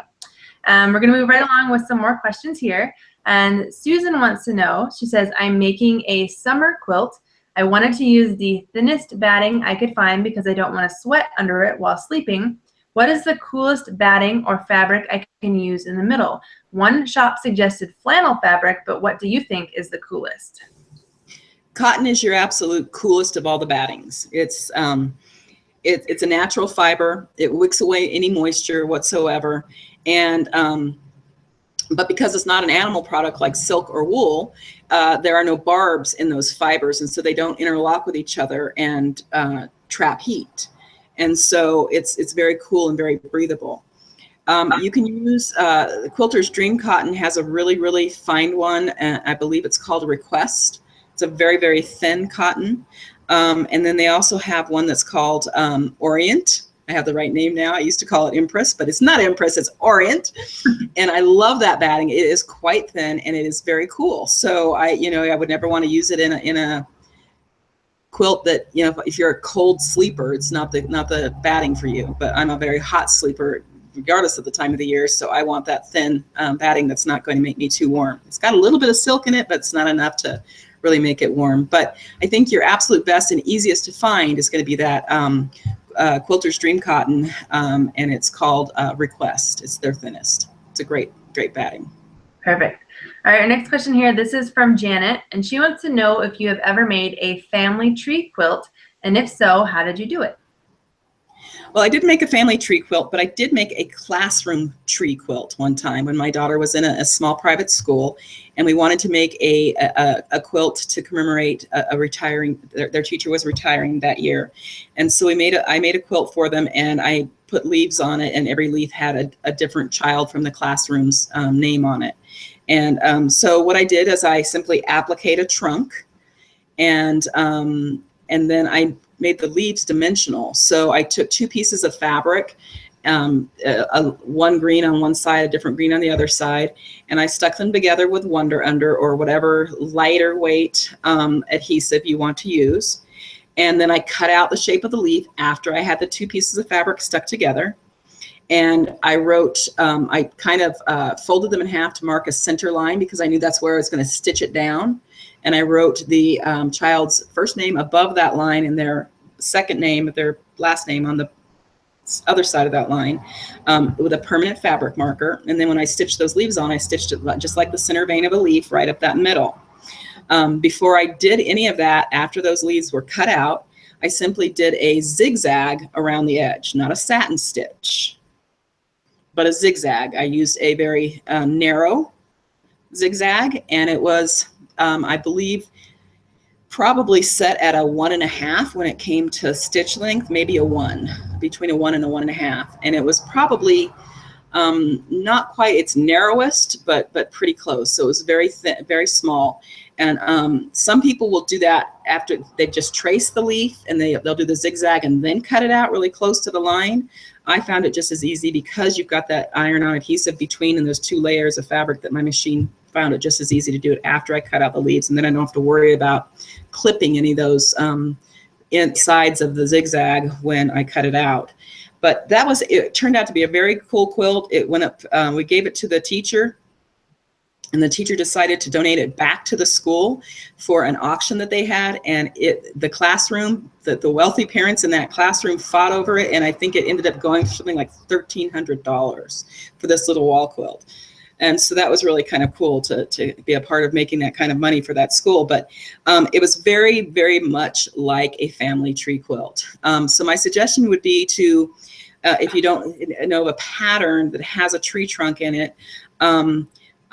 We're going to move right along with some more questions here. And Susan wants to know, she says, I'm making a summer quilt. I wanted to use the thinnest batting I could find because I don't want to sweat under it while sleeping. What is the coolest batting or fabric I can use in the middle? One shop suggested flannel fabric, but what do you think is the coolest? Cotton is your absolute coolest of all the battings. It's a natural fiber. It wicks away any moisture whatsoever. And but because it's not an animal product like silk or wool, there are no barbs in those fibers, and so they don't interlock with each other and trap heat. And so it's very cool and very breathable. You can use Quilter's Dream Cotton has a really, really fine one. I believe it's called Request. It's a very, very thin cotton. And then they also have one that's called Orient. I have the right name now. I used to call it Empress, but it's not Empress, it's Orient. And I love that batting. It is quite thin and it is very cool. So I would never want to use it in a quilt that, if you're a cold sleeper, it's not the batting for you. But I'm a very hot sleeper regardless of the time of the year. So I want that thin batting that's not going to make me too warm. It's got a little bit of silk in it, but it's not enough to really make it warm. But I think your absolute best and easiest to find is going to be that Quilter's Dream Cotton, and it's called Request. It's their thinnest. It's a great, great batting. Perfect. All right, our next question here, this is from Janet, and she wants to know if you have ever made a family tree quilt, and if so, how did you do it? Well, I did make a family tree quilt, but I did make a classroom tree quilt one time when my daughter was in a small private school, and we wanted to make a quilt to commemorate a retiring, their teacher was retiring that year. And so I made a quilt for them, and I put leaves on it, and every leaf had a different child from the classroom's name on it. And so what I did is I simply appliqued a trunk, and then I made the leaves dimensional. So I took 2 pieces of fabric, one green on one side, a different green on the other side, and I stuck them together with Wonder Under or whatever lighter weight adhesive you want to use. And then I cut out the shape of the leaf after I had the 2 pieces of fabric stuck together. And I wrote, I kind of folded them in half to mark a center line because I knew that's where I was going to stitch it down. And I wrote the child's first name above that line and their second name, their last name on the other side of that line with a permanent fabric marker. And then when I stitched those leaves on, I stitched it just like the center vein of a leaf right up that middle. Before I did any of that, after those leaves were cut out, I simply did a zigzag around the edge, not a satin stitch, but a zigzag. I used a very narrow zigzag, and it was I believe probably set at a 1.5 when it came to stitch length, maybe a 1, between a 1 and a 1.5. And it was probably not quite its narrowest, but pretty close. So it was very thin, very small. And some people will do that after they just trace the leaf, and they'll do the zigzag and then cut it out really close to the line. I found it just as easy because you've got that iron-on adhesive between, and those 2 layers of fabric that my machine found it just as easy to do it after I cut out the leaves, and then I don't have to worry about clipping any of those insides of the zigzag when I cut it out. But it turned out to be a very cool quilt. It went up, we gave it to the teacher And the teacher decided to donate it back to the school for an auction that they had. And the classroom, the wealthy parents in that classroom fought over it. And I think it ended up going for something like $1,300 for this little wall quilt. And so that was really kind of cool to be a part of making that kind of money for that school. But it was very, very much like a family tree quilt. So my suggestion would be to, if you don't know a pattern that has a tree trunk in it,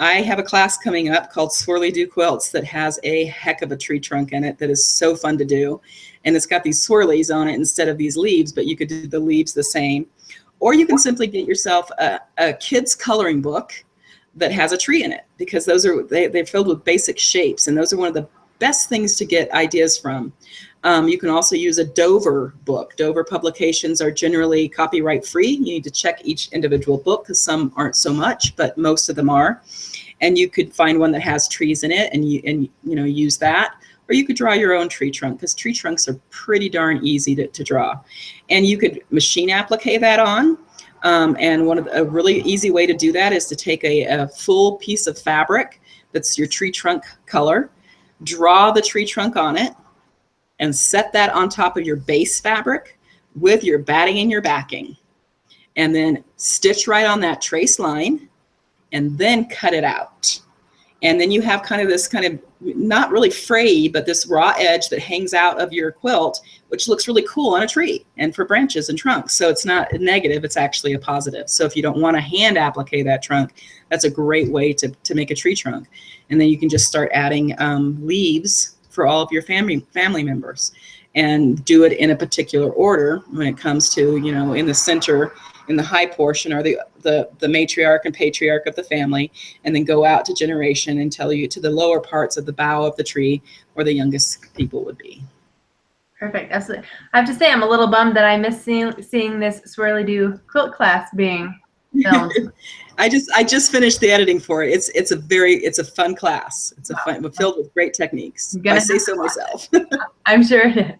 I have a class coming up called Swirly Do Quilts that has a heck of a tree trunk in it that is so fun to do. And it's got these swirlies on it instead of these leaves, but you could do the leaves the same. Or you can simply get yourself a kid's coloring book that has a tree in it, because those are, they're filled with basic shapes, and those are one of the best things to get ideas from. You can also use a Dover book. Dover publications are generally copyright free. You need to check each individual book because some aren't so much, but most of them are. And you could find one that has trees in it and you know, use that. Or you could draw your own tree trunk, because tree trunks are pretty darn easy to draw. And you could machine applique that on. And a really easy way to do that is to take a full piece of fabric that's your tree trunk color, draw the tree trunk on it, and set that on top of your base fabric with your batting and your backing. And then stitch right on that trace line and then cut it out. And then you have kind of this kind of, not really frayed, but this raw edge that hangs out of your quilt, which looks really cool on a tree and for branches and trunks. So it's not a negative, it's actually a positive. So if you don't want to hand applique that trunk, that's a great way to make a tree trunk. And then you can just start adding leaves for all of your family members, and do it in a particular order when it comes to, you know, in the center, in the high portion are the matriarch and patriarch of the family, and then go out to generation until you to the lower parts of the bough of the tree where the youngest people would be. Perfect, absolutely. I have to say I'm a little bummed that I missed seeing this Swirly Do quilt class being filmed. I just finished the editing for it. It's a fun class. It's filled with great techniques. I say so myself. I'm sure it is.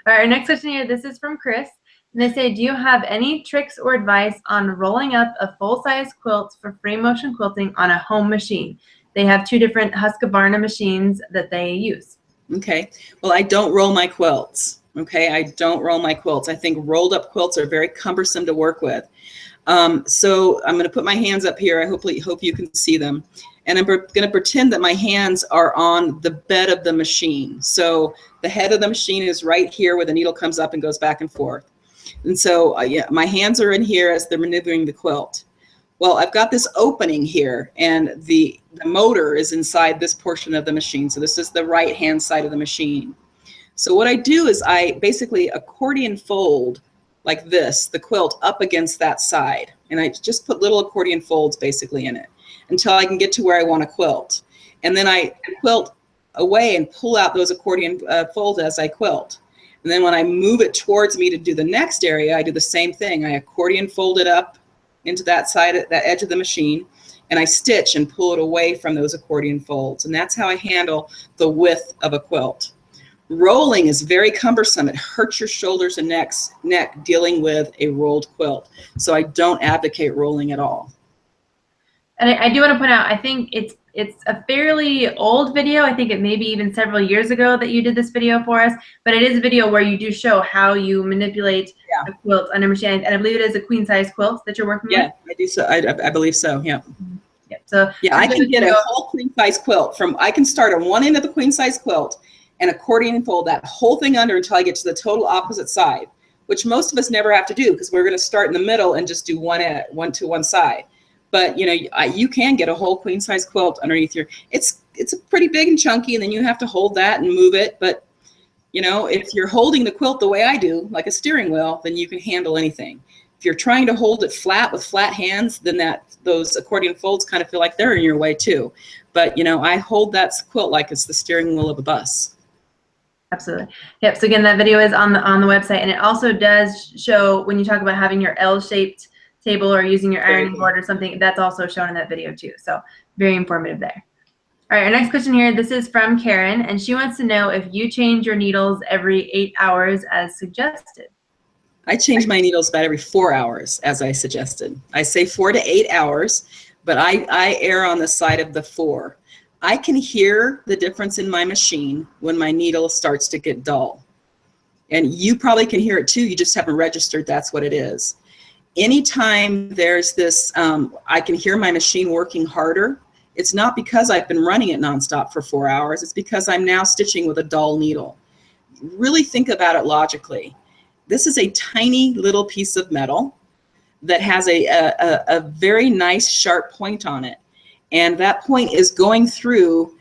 All right, our next question here, this is from Chris. And they say, do you have any tricks or advice on rolling up a full-size quilt for free motion quilting on a home machine? They have 2 different Husqvarna machines that they use. Okay. Well, I don't roll my quilts. Okay. I don't roll my quilts. I think rolled up quilts are very cumbersome to work with. So I'm going to put my hands up here. I hope you can see them. And I'm going to pretend that my hands are on the bed of the machine. So the head of the machine is right here where the needle comes up and goes back and forth. And so yeah, my hands are in here as they're maneuvering the quilt. Well, I've got this opening here, and the motor is inside this portion of the machine. So this is the right hand side of the machine. So what I do is I basically accordion fold like this, the quilt up against that side. And I just put little accordion folds basically in it until I can get to where I want to quilt. And then I quilt away and pull out those accordion folds as I quilt. And then when I move it towards me to do the next area, I do the same thing. I accordion fold it up into that side, that edge of the machine, and I stitch and pull it away from those accordion folds. And that's how I handle the width of a quilt. Rolling is very cumbersome. It hurts your shoulders and neck dealing with a rolled quilt. So I don't advocate rolling at all. And I do want to point out, I think it's a fairly old video. I think it may be even several years ago that you did this video for us, but it is a video where you do show how you manipulate a quilt on a machine. And I believe it is a queen size quilt that you're working with. Yeah, I do. So I believe so. Yeah. Yeah. So yeah, I can get a whole queen size quilt I can start on one end of the queen size quilt and accordion fold that whole thing under until I get to the total opposite side, which most of us never have to do because we're going to start in the middle and just do one to one side. But you know, you can get a whole queen size quilt underneath your. It's pretty big and chunky, and then you have to hold that and move it. But you know, if you're holding the quilt the way I do, like a steering wheel, then you can handle anything. If you're trying to hold it flat with flat hands, then those accordion folds kind of feel like they're in your way too. But you know, I hold that quilt like it's the steering wheel of a bus. Absolutely. Yep. So again, that video is on the website, and it also does show when you talk about having your L-shaped table or using your ironing board or something, that's also shown in that video too. So very informative there. All right, our next question here, this is from Karen, and she wants to know if you change your needles every 8 hours as suggested. I change my needles about every 4 hours as I suggested. I say 4 to 8 hours. but I err on the side of the 4. I can hear the difference in my machine when my needle starts to get dull. And you probably can hear it too, you just haven't registered that's what it is. Anytime there's this, I can hear my machine working harder, it's not because I've been running it nonstop for 4 hours, it's because I'm now stitching with a dull needle. Really think about it logically. This is a tiny little piece of metal that has a very nice sharp point on it. And that point is going through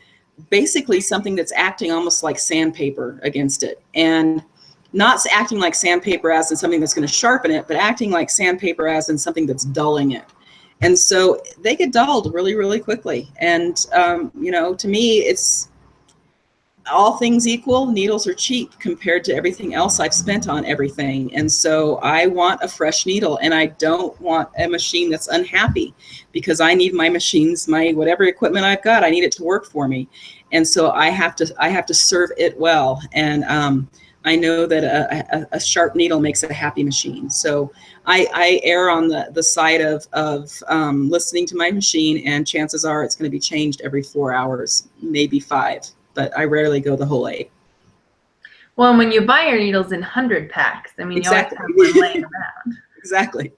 basically something that's acting almost like sandpaper against it. And not acting like sandpaper as in something that's going to sharpen it, but acting like sandpaper as in something that's dulling it. And so they get dulled really, really quickly. And, you know, to me, it's all things equal, needles are cheap compared to everything else I've spent on everything. And so I want a fresh needle, and I don't want a machine that's unhappy, because I need my machines, my whatever equipment I've got, I need it to work for me. And so I have to serve it well. And I know that a sharp needle makes a happy machine. So I err on the side of listening to my machine, and chances are it's going to be changed every 4 hours, maybe 5. But I rarely go the whole 8. Well, and when you buy your needles in 100 packs, I mean, exactly. You always have one laying around. Exactly.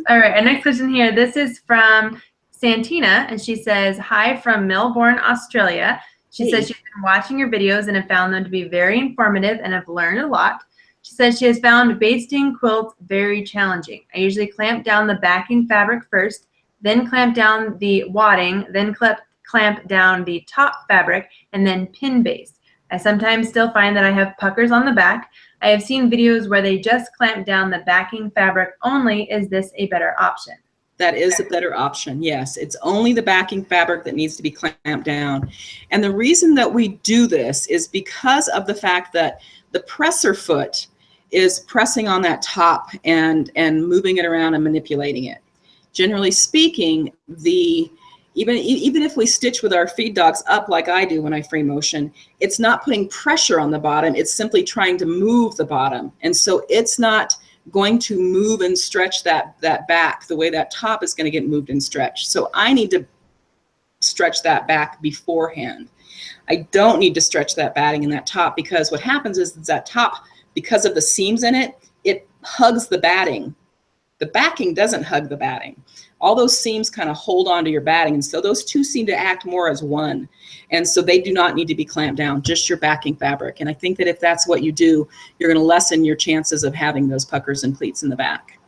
All right, our next question here. This is from Santina, and she says, hi from Melbourne, Australia. She says she's been watching your videos and have found them to be very informative and have learned a lot. She says she has found basting quilts very challenging. I usually clamp down the backing fabric first, then clamp down the wadding, then clamp down the top fabric, and then pin baste. I sometimes still find that I have puckers on the back. I have seen videos where they just clamp down the backing fabric only. Is this a better option? That is a better option, yes. It's only the backing fabric that needs to be clamped down. And the reason that we do this is because of the fact that the presser foot is pressing on that top and moving it around and manipulating it. Generally speaking, even if we stitch with our feed dogs up like I do when I free motion, it's not putting pressure on the bottom, it's simply trying to move the bottom. And so it's not going to move and stretch that back the way that top is going to get moved and stretched. So I need to stretch that back beforehand. I don't need to stretch that batting in that top, because what happens is that top, because of the seams in it, it hugs the batting. The backing doesn't hug the batting. All those seams kind of hold onto your batting, and so those two seem to act more as one. And so they do not need to be clamped down, just your backing fabric. And I think that if that's what you do, you're going to lessen your chances of having those puckers and pleats in the back.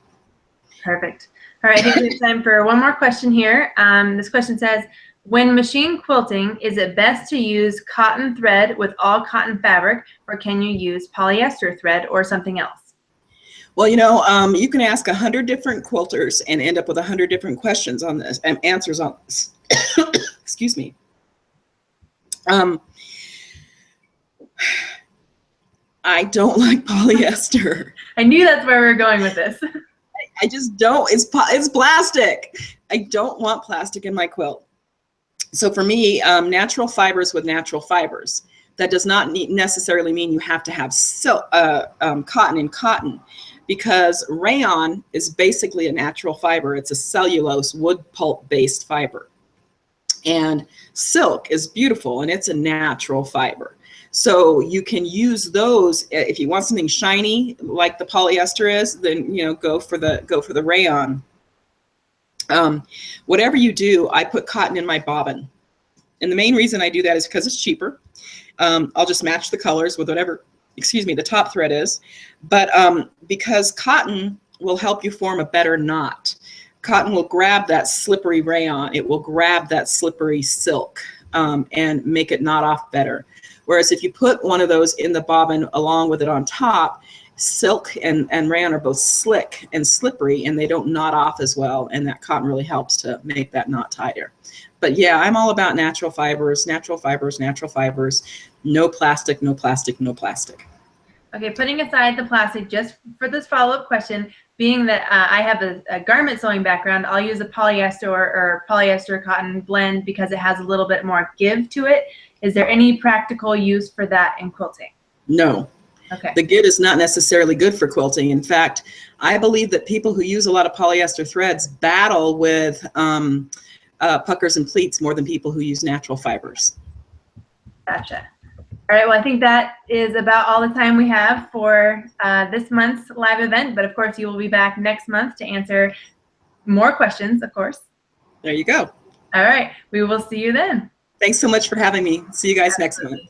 Perfect. All right, I think we have time for one more question here. This question says, when machine quilting, is it best to use cotton thread with all cotton fabric, or can you use polyester thread or something else? Well, you know, you can ask 100 different quilters and end up with 100 different questions on this and answers on this. Excuse me. I don't like polyester. I knew that's where we were going with this. I just don't. It's plastic. I don't want plastic in my quilt. So for me, natural fibers with natural fibers. That does not necessarily mean you have to have cotton in cotton, because rayon is basically a natural fiber. It's a cellulose wood pulp based fiber. And silk is beautiful, and it's a natural fiber. So you can use those if you want something shiny like the polyester is. Then go for the rayon. Whatever you do, I put cotton in my bobbin, and the main reason I do that is because it's cheaper. I'll just match the colors with whatever, the top thread is. But because cotton will help you form a better knot. Cotton will grab that slippery rayon. It will grab that slippery silk and make it knot off better. Whereas if you put one of those in the bobbin along with it on top, silk and rayon are both slick and slippery, and they don't knot off as well. And that cotton really helps to make that knot tighter. But yeah, I'm all about natural fibers, natural fibers, natural fibers. No plastic, no plastic, no plastic. Okay, putting aside the plastic, just for this follow-up question, being that I have a garment sewing background, I'll use a polyester or polyester cotton blend because it has a little bit more give to it. Is there any practical use for that in quilting? No. Okay. The git is not necessarily good for quilting. In fact, I believe that people who use a lot of polyester threads battle with puckers and pleats more than people who use natural fibers. Gotcha. All right, well, I think that is about all the time we have for this month's live event, but of course you will be back next month to answer more questions, of course. There you go. All right, we will see you then. Thanks so much for having me. See you guys next month.